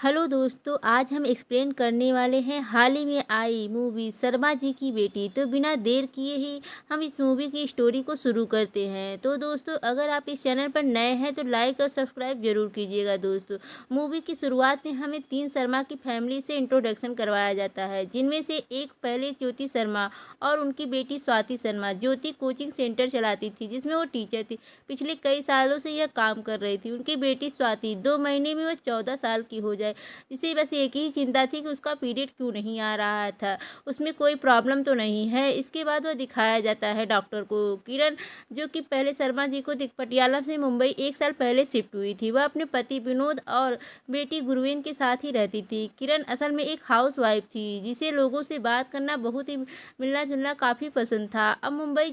Hello दोस्तों, आज हम एक्सप्लेन करने वाले हैं हाल ही में आई मूवी शर्मा जी की बेटी। तो बिना देर किए ही हम इस मूवी की स्टोरी को शुरू करते हैं। तो दोस्तों, अगर आप इस चैनल पर नए हैं तो लाइक और सब्सक्राइब जरूर कीजिएगा। दोस्तों, मूवी की शुरुआत में हमें 3 शर्मा की फैमिली से इंट्रोडक्शन करवाया जाता है, जिनमें से एक पहले ज्योति शर्मा और उनकी बेटी स्वाति शर्मा। ज्योति कोचिंग सेंटर चलाती थी जिसमें वो टीचर थी। पिछले कई सालों से यह काम कर रही थी। उनकी बेटी स्वाति 2 महीने में वह 14 साल की हो जाए। इसे बस एक ही चिंता थी कि उसका पीरियड क्यों नहीं आ रहा था, उसमें कोई प्रॉब्लम तो नहीं है। इसके बाद वह दिखाया जाता है डॉक्टर को। किरण, जो कि पहले शर्मा जी को पटियाला से मुंबई 1 साल पहले शिफ्ट हुई थी, वह अपने पति विनोद और बेटी गुरवीन के साथ ही रहती थी। किरण असल में एक हाउस वाइफ थी जिसे लोगों से बात करना बहुत ही मिलना जुलना काफ़ी पसंद था। अब मुंबई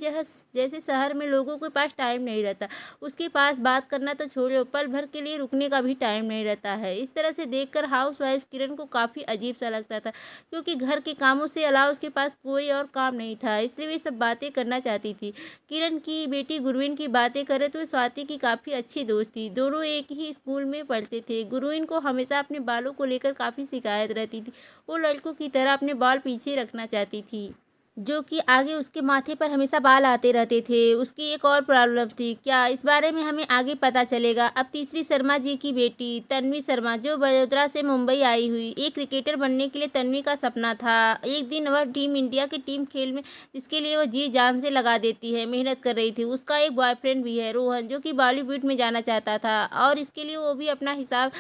जैसे शहर में लोगों के पास टाइम नहीं रहता। उसके पास बात करना तो छोड़ो, पल भर के लिए रुकने का भी टाइम नहीं रहता है। इस तरह से देखकर हाउसवाइफ किरण को काफ़ी अजीब सा लगता था, क्योंकि घर के कामों से अलावा उसके पास कोई और काम नहीं था। इसलिए वे सब बातें करना चाहती थी। किरण की बेटी गुरवीन की बातें करे तो स्वाति की काफ़ी अच्छी दोस्त थी। दोनों एक ही स्कूल में पढ़ते थे। गुरवीन को हमेशा अपने बालों को लेकर काफ़ी शिकायत रहती थी। वो लड़कों की तरह अपने बाल पीछे रखना चाहती थी, जो कि आगे उसके माथे पर हमेशा बाल आते रहते थे। उसकी एक और प्रॉब्लम थी, क्या इस बारे में हमें आगे पता चलेगा। अब तीसरी शर्मा जी की बेटी तन्वी शर्मा, जो बड़ोदरा से मुंबई आई हुई। एक क्रिकेटर बनने के लिए तन्वी का सपना था। एक दिन वह टीम इंडिया की टीम खेल में, जिसके लिए वह जी जान से लगा देती है, मेहनत कर रही थी। उसका एक बॉयफ्रेंड भी है, रोहन, जो कि बॉलीवुड में जाना चाहता था और इसके लिए वो भी अपना हिसाब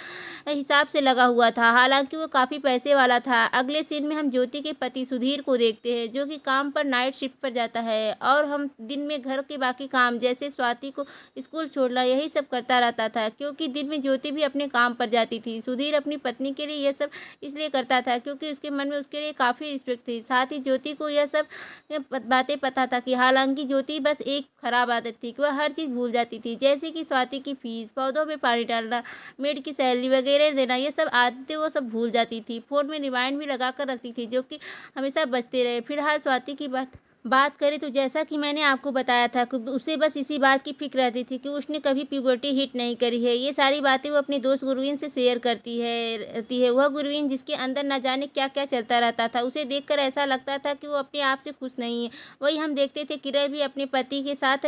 हिसाब से लगा हुआ था। हालांकि वो काफ़ी पैसे वाला था। अगले सीन में हम ज्योति के पति सुधीर को देखते हैं, जो कि काम पर नाइट शिफ्ट पर जाता है और हम दिन में घर के बाकी काम जैसे स्वाति को स्कूल छोड़ना यही सब करता रहता था, क्योंकि दिन में ज्योति भी अपने काम पर जाती थी। सुधीर अपनी पत्नी के लिए यह सब इसलिए करता था क्योंकि उसके मन में उसके लिए काफ़ी रिस्पेक्ट थी। साथ ही ज्योति को यह सब बातें पता था कि हालांकि ज्योति बस एक खराब आदत थी कि वह हर चीज़ भूल जाती थी, जैसे कि स्वाति की फीस, पौधों में पानी डालना, मेड की सैलरी वगैरह देना। ये सब आदतें वो सब भूल जाती थी। फ़ोन में रिमाइंड भी लगा कर रखती थी, जो कि हमेशा बजते रहे। फिलहाल स्वाति की बात करें तो जैसा कि मैंने आपको बताया था कि उसे बस इसी बात की फिक्र रहती थी कि उसने कभी प्यूबर्टी हिट नहीं करी है। ये सारी बातें वो अपने दोस्त गुरवीन से शेयर करती है। वह गुरवीन, जिसके अंदर न जाने क्या क्या चलता रहता था, उसे देखकर ऐसा लगता था कि वो अपने आप से खुश नहीं है। वही हम देखते थे किरण भी अपने पति के साथ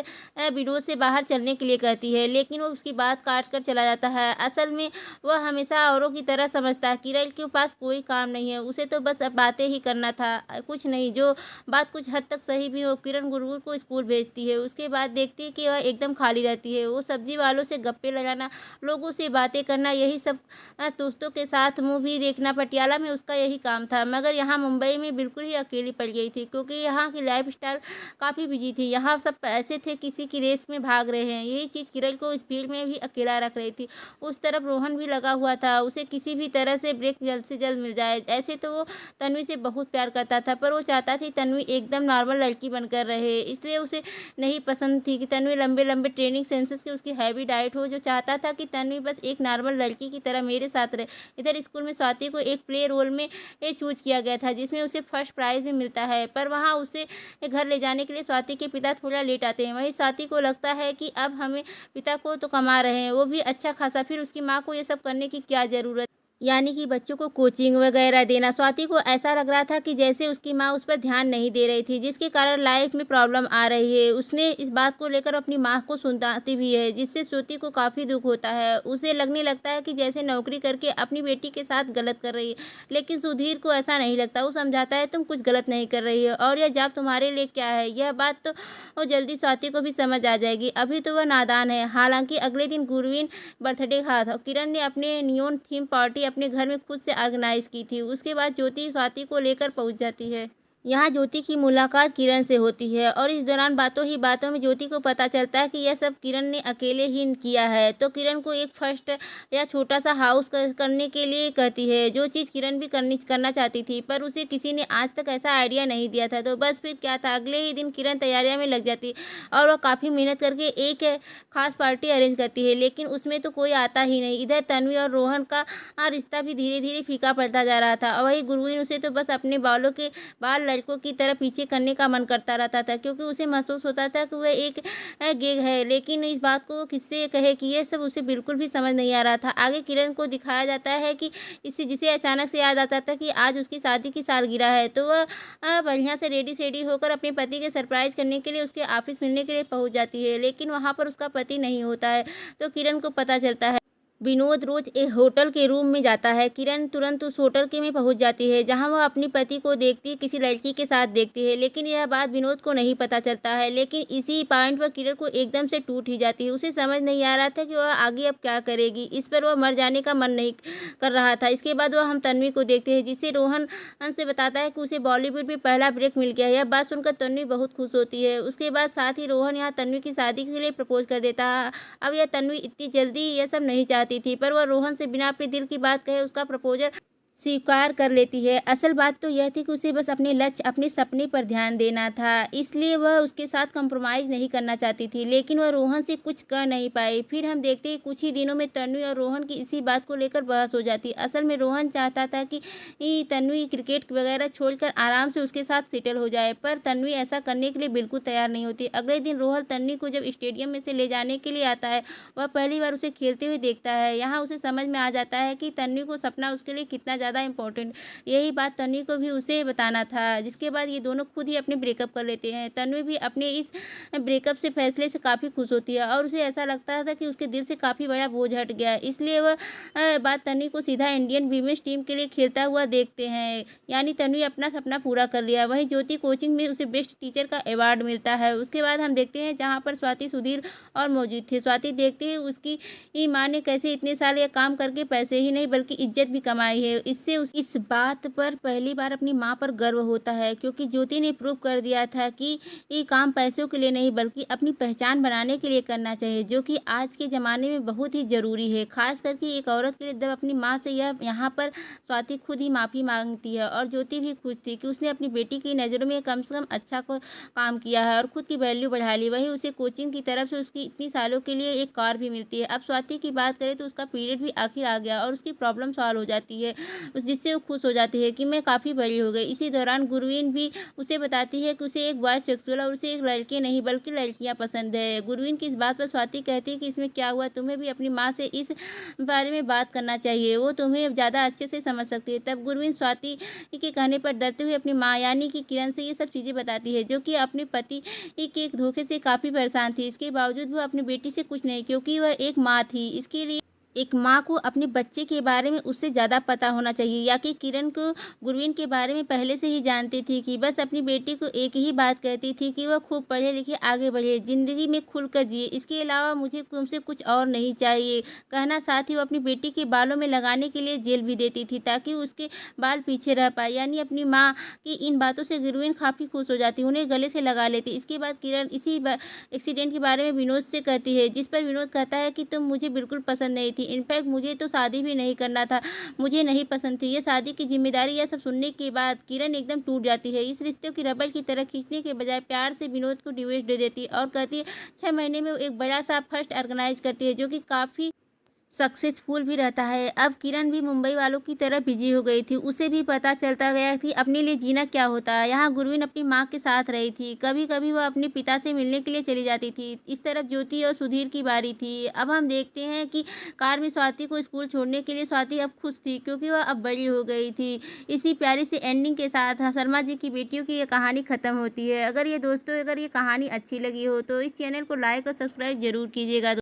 विनोद से बाहर चलने के लिए कहती है, लेकिन वो उसकी बात काट कर चला जाता है। असल में वह हमेशा औरों की तरह समझता है किरण के पास कोई काम नहीं है, उसे तो बस बातें ही करना था, कुछ नहीं। जो बात कुछ हद तक सही भी हो, किरण गुरु को स्कूल भेजती है। उसके बाद देखती है कि वह एकदम खाली रहती है। वो सब्जी वालों से गप्पे लगाना, लोगों से बातें करना, यही सब दोस्तों के साथ मूवी देखना, पटियाला में उसका यही काम था। मगर यहाँ मुंबई में बिल्कुल ही अकेली पड़ गई थी, क्योंकि यहाँ की लाइफ स्टाइल काफ़ी बिजी थी। यहाँ सब ऐसे थे किसी की रेस में भाग रहे हैं। यही चीज़ किरण को इस भीड़ में भी अकेला रख रही थी। उस तरफ रोहन भी लगा हुआ था, उसे किसी भी तरह से ब्रेक जल्द से जल्द मिल जाए। ऐसे तो वो तन्वी से बहुत प्यार करता था, पर वो चाहता थी तन्वी एकदम नॉर्मल लड़की बनकर रहे। इसलिए उसे नहीं पसंद थी कि तन्वी लंबे लंबे ट्रेनिंग सेंसेस की उसकी हैवी डाइट हो। जो चाहता था कि तन्वी बस एक नॉर्मल लड़की की तरह मेरे साथ रहे। इधर स्कूल में स्वाति को एक प्ले रोल में चूज किया गया था, जिसमें उसे फर्स्ट प्राइज भी मिलता है, पर वहाँ उसे घर ले जाने के लिए स्वाति के पिता थोड़ा लेट आते हैं। वहीं स्वाति को लगता है कि अब हमें पिता को तो कमा रहे हैं, वो भी अच्छा खासा, फिर उसकी माँ को ये सब करने की क्या ज़रूरत, यानी कि बच्चों को कोचिंग वगैरह देना। स्वाति को ऐसा लग रहा था कि जैसे उसकी माँ उस पर ध्यान नहीं दे रही थी, जिसके कारण लाइफ में प्रॉब्लम आ रही है। उसने इस बात को लेकर अपनी माँ को सुनाती भी है, जिससे स्वाति को काफ़ी दुख होता है। उसे लगने लगता है कि जैसे नौकरी करके अपनी बेटी के साथ गलत कर रही है, लेकिन सुधीर को ऐसा नहीं लगता। वो समझाता है तुम कुछ गलत नहीं कर रही है और यह जॉब तुम्हारे लिए क्या है। यह बात तो वो जल्दी स्वाति को भी समझ आ जाएगी, अभी तो वह नादान है। हालांकि अगले दिन गुरवीन बर्थडे था। किरण ने अपने नियोन थीम पार्टी अपने घर में खुद से ऑर्गेनाइज की थी। उसके बाद ज्योति स्वाति को लेकर पहुंच जाती है। यहाँ ज्योति की मुलाकात किरण से होती है और इस दौरान बातों ही बातों में ज्योति को पता चलता है कि यह सब किरण ने अकेले ही किया है। तो किरण को एक फर्स्ट या छोटा सा हाउस करने के लिए कहती है, जो चीज़ किरण भी करना चाहती थी, पर उसे किसी ने आज तक ऐसा आइडिया नहीं दिया था। तो बस फिर क्या था, अगले ही दिन किरण तैयारियों में लग जाती और वह काफ़ी मेहनत करके एक खास पार्टी अरेंज करती है, लेकिन उसमें तो कोई आता ही नहीं। इधर तन्वी और रोहन का रिश्ता भी धीरे धीरे फीका पड़ता जा रहा था और वही गुरवीन उसे तो बस अपने बाल लड़कों की तरह पीछे करने का मन करता रहता था, क्योंकि उसे महसूस होता था कि वह एक गेग है। लेकिन इस बात को किससे कहे कि ये सब उसे बिल्कुल भी समझ नहीं आ रहा था। आगे किरण को दिखाया जाता है कि इसे जिसे अचानक से याद आता था कि आज उसकी शादी की सालगिरह है, तो वह बढ़िया से रेडी सेडी होकर अपने पति के सरप्राइज करने के लिए उसके ऑफिस मिलने के लिए पहुंच जाती है। लेकिन वहां पर उसका पति नहीं होता है। तो किरण को पता चलता है। विनोद रोज एक होटल के रूम में जाता है। किरण तुरंत उस होटल के में पहुंच जाती है, जहां वह अपने पति को देखती है, किसी लड़की के साथ देखती है। लेकिन यह बात विनोद को नहीं पता चलता है। लेकिन इसी पॉइंट पर किरण को एकदम से टूट ही जाती है। उसे समझ नहीं आ रहा था कि वह आगे अब क्या करेगी। इस पर वह मर जाने का मन नहीं कर रहा था। इसके बाद वह हम तन्वी को देखते हैं, जिसे रोहन से बताता है कि उसे बॉलीवुड में पहला ब्रेक मिल गया है। यह बात सुनकर तन्वी बहुत खुश होती है। उसके बाद साथ ही रोहन यहाँ तन्वी की शादी के लिए प्रपोज कर देता है। अब यह तन्वी इतनी जल्दी यह सब नहीं चाहती थी, पर वह रोहन से बिना अपने दिल की बात कहे उसका प्रपोजल स्वीकार कर लेती है। असल बात तो यह थी कि उसे बस अपने लक्ष्य, अपने सपने पर ध्यान देना था, इसलिए वह उसके साथ कंप्रोमाइज़ नहीं करना चाहती थी। लेकिन वह रोहन से कुछ कर नहीं पाई। फिर हम देखते हैं कुछ ही दिनों में तन्वी और रोहन की इसी बात को लेकर बहस हो जाती। असल में रोहन चाहता था कि तन्वी क्रिकेट वगैरह छोड़कर आराम से उसके साथ सेटल हो जाए, पर तन्वी ऐसा करने के लिए बिल्कुल तैयार नहीं होती। अगले दिन रोहन तन्वी को जब स्टेडियम में से ले जाने के लिए आता है, वह पहली बार उसे खेलते हुए देखता है। यहाँ उसे समझ में आ जाता है कि तन्वी को सपना उसके लिए कितना ज़्यादा इम्पोर्टेंट। यही बात तन्वी को भी उसे बताना था। जिसके बाद ये दोनों खुद ही अपने ब्रेकअप कर लेते हैं। तन्वी भी अपने इस ब्रेकअप से फैसले से काफ़ी खुश होती है और उसे ऐसा लगता था कि उसके दिल से काफ़ी बड़ा बोझ हट गया। इसलिए वह बात तन्वी को सीधा इंडियन वीमेंस टीम के लिए खेलता हुआ देखते हैं। यानी तन्वी अपना सपना पूरा कर लिया। वहीं ज्योति कोचिंग में उसे बेस्ट टीचर का अवार्ड मिलता है। उसके बाद हम देखते हैं जहाँ पर स्वाति, सुधीर और मौजूद थे। स्वाति देखते हैं उसकी माँ ने कैसे इतने साल यह काम करके पैसे ही नहीं बल्कि इज्जत भी कमाई है। इससे इस बात पर पहली बार अपनी माँ पर गर्व होता है, क्योंकि ज्योति ने प्रूव कर दिया था कि ये काम पैसों के लिए नहीं बल्कि अपनी पहचान बनाने के लिए करना चाहिए, जो कि आज के ज़माने में बहुत ही ज़रूरी है, खास करके एक औरत के लिए। जब अपनी माँ से यह यहाँ पर स्वाति खुद ही माफ़ी मांगती है और ज्योति भी खुश थी कि उसने अपनी बेटी की नज़रों में कम से कम अच्छा काम किया है और खुद की वैल्यू बढ़ा ली। वहीं उसे कोचिंग की तरफ से उसकी इतनी सालों के लिए एक कार भी मिलती है। अब स्वाति की बात करें तो उसका पीरियड भी आखिर आ गया और उसकी प्रॉब्लम सॉल्व हो जाती है, जिससे वो खुश हो जाती है कि मैं काफ़ी बड़ी हो गई। इसी दौरान गुरवीन भी उसे बताती है कि उसे एक बॉय सेक्सुअल और उसे एक लड़के नहीं बल्कि लड़कियां पसंद है। गुरवीन की इस बात पर स्वाति कहती है कि इसमें क्या हुआ, तुम्हें भी अपनी माँ से इस बारे में बात करना चाहिए, वो तुम्हें ज़्यादा अच्छे से समझ सकती है। तब गुरवीन स्वाति के कहने पर डरते हुए अपनी माँ यानी कि किरण से ये सब चीज़ें बताती है, जो कि अपने पति के एक धोखे से काफ़ी परेशान थी। इसके बावजूद वह अपनी बेटी से कुछ नहीं, क्योंकि वह एक माँ थी। इसके लिए एक माँ को अपने बच्चे के बारे में उससे ज़्यादा पता होना चाहिए। या कि किरण को गुरवीन के बारे में पहले से ही जानती थी कि बस अपनी बेटी को एक ही बात कहती थी कि वह खूब पढ़े लिखे आगे बढ़े, ज़िंदगी में खुलकर जिए, इसके अलावा मुझे तुमसे कुछ और नहीं चाहिए कहना। साथ ही वो अपनी बेटी के बालों में लगाने के लिए जेल भी देती थी ताकि उसके बाल पीछे रह पाए। यानी अपनी माँ की इन बातों से गुरवीन काफ़ी खुश हो जाती, उन्हें गले से लगा लेती। इसके बाद किरण इसी एक्सीडेंट के बारे में विनोद से कहती है, जिस पर विनोद कहता है कि तुम मुझे बिल्कुल पसंद नहीं थी, इनफैक्ट मुझे तो शादी भी नहीं करना था, मुझे नहीं पसंद थी ये शादी की जिम्मेदारी। यह सब सुनने के बाद किरण एकदम टूट जाती है। इस रिश्ते की रबड़ की तरह खींचने के बजाय प्यार से विनोद को डिवोर्स दे देती और कहती है 6 महीने में एक बड़ा सा फर्स्ट ऑर्गेनाइज करती है, जो कि काफ़ी सक्सेसफुल भी रहता है। अब किरण भी मुंबई वालों की तरह बिजी हो गई थी। उसे भी पता चलता गया कि अपने लिए जीना क्या होता है। यहाँ गुरवीन अपनी माँ के साथ रही थी, कभी कभी वह अपने पिता से मिलने के लिए चली जाती थी। इस तरफ ज्योति और सुधीर की बारी थी। अब हम देखते हैं कि कार में स्वाति को स्कूल छोड़ने के लिए स्वाति अब खुश थी, क्योंकि वह अब बड़ी हो गई थी। इसी प्यारी सी एंडिंग के साथ शर्मा जी की बेटियों की ये कहानी खत्म होती है। अगर ये कहानी अच्छी लगी हो तो इस चैनल को लाइक और सब्सक्राइब जरूर कीजिएगा।